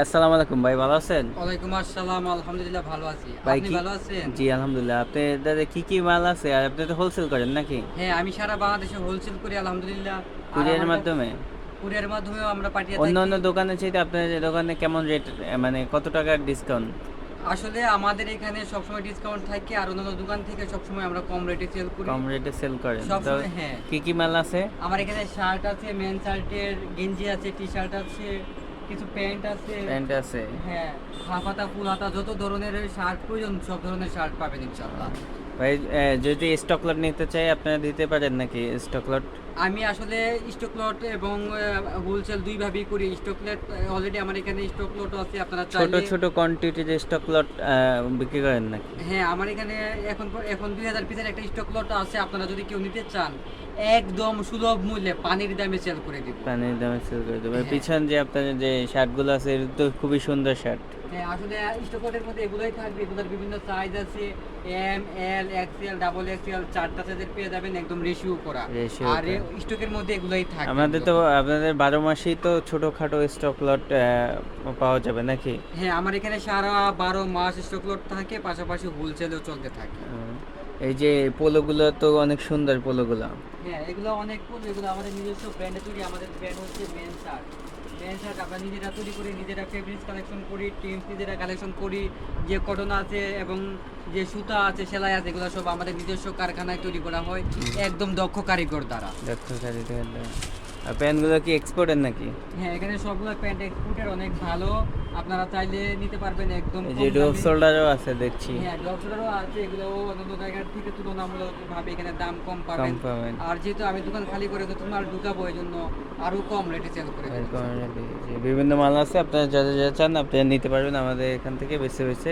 আসসালামু আলাইকুম ভাই, ভালো আছেন? ওয়ালাইকুম আসসালাম, আলহামদুলিল্লাহ ভালো আছি। ভাই আপনি কি ভালো আছেন? জি আলহামদুলিল্লাহ। আপনাদের কি কি মাল আছে? আর আপনি তো হোলসেল করেন নাকি? হ্যাঁ, আমি সারা বাংলাদেশে হোলসেল করি আলহামদুলিল্লাহ। আর কুরিয়ারের আমার কাছে মাধ্যমে? কুরিয়ার মাধ্যমেও আমরা পাঠিয়ে অন্য থাকি। অন্য দোকানের চাইতে আপনাদের দোকানে কেমন রেট, মানে কত টাকার ডিসকাউন্ট? আসলে আমাদের এখানে সবসময় ডিসকাউন্ট থাকে, আর অন্যান্য দোকান থেকে সবসময় আমরা কম রেটে সেল করি। কম রেটে সেল করেন তো? সবসময় হ্যাঁ। কি কি মাল আছে? আমার এখানে শার্ট আছে, মেন শার্টের গেঞ্জি আছে, টি শার্ট আছে, কিছু প্যান্ট আছে। প্যান্ট আছে? হ্যাঁ, হাফ হাতা ফুল হাতা যত ধরনের শার্ট প্রয়োজন সব ধরনের শার্ট পাবেন ইনশাআল্লাহ। ভাই যদি স্টক লট নিতে চাই আপনারা দিতে পারেন নাকি স্টক লট? আমি আসলে স্টক লট এবং হোলসেল দুই ভাবেই করি। স্টক লট অলরেডি আমার এখানে স্টক লট আছে, আপনারা ছোট চাইলে। ছোট কোয়ান্টিটির স্টক লট বিক্রি করেন নাকি? হ্যাঁ, আমার এখানে এখন 2000 পিসের একটা স্টক লট আছে, আপনারা যদি কেউ নিতে চান একদম সুলভ মূল্যে পানির দামে সেল করে দিব। পানির দামে সেল করে দেবো। হ্যাঁ। পিছন যে আপনাদের যে শার্টগুলো আছে এটা তো খুবই সুন্দর শার্ট। হ্যাঁ, আসলে স্টক লটের মধ্যে এগুলোই থাকবে। এগুলোর বিভিন্ন সাইজ আছে, M L XL double XL, চারটা সাইজের পেয়ে যাবেন একদম রেশিও করা। রেশিও আর স্টকের মধ্যে এগুলোই থাকবে আমাদের তো মূলত। আপনাদের 12 মাসেই তো ছোটখাটো স্টক লট পাওয়া যাবে নাকি? হ্যাঁ, আমার এখানে সারা 12 মাস স্টক লট থাকে, পাশাপাশি হোলসেলও চলতে থাকে। এই যে পোলোগুলো তো অনেক সুন্দর পোলোগুলো। হ্যাঁ, এগুলো অনেক ফুল, এগুলো আমাদের নিজস্ব ব্র্যান্ডে তৈরি। আমাদের ব্র্যান্ড হচ্ছে মেন শার্ট। মেন শার্ট আমরা নিজেরা তৈরি করি, নিজেরা ফেব্রিক্স কালেকশন করি, টিমস নিজেরা কালেকশন করি। যে কটন আছে এবং যে সুতা আছে, সেলাই আছে, এগুলো সব আমাদের নিজস্ব কারখানায় তৈরি করা হয় একদম দক্ষ কারিগর দ্বারা। দেখো আর প্যান্টগুলো কি এক্সপোর্টের নাকি? হ্যাঁ, এখানে সবগুলো প্যান্ট এক্সপোর্টের অনেক ভালো, আপনারা চাইলে নিতে পারবেন একদম এই যে কম রোপ দামে। শোল্ডারও আছে দেখছি। হ্যাঁ, ডক্টরেরও আছে, এগুলো অন্যান্য জায়গার থেকে তুলনামূলকভাবে এখানে দাম কম কম পাবেন। পাবেন। আর যেহেতু আমি দোকান খালি করে নতুন মাল ঢুকাবো, এই জন্য আরো কম রেটে সেল করে দেবো। বিভিন্ন মাল আছে, আপনারা যা যা চান আপনারা নিতে পারবেন আমাদের এখান থেকে বেছে বেছে।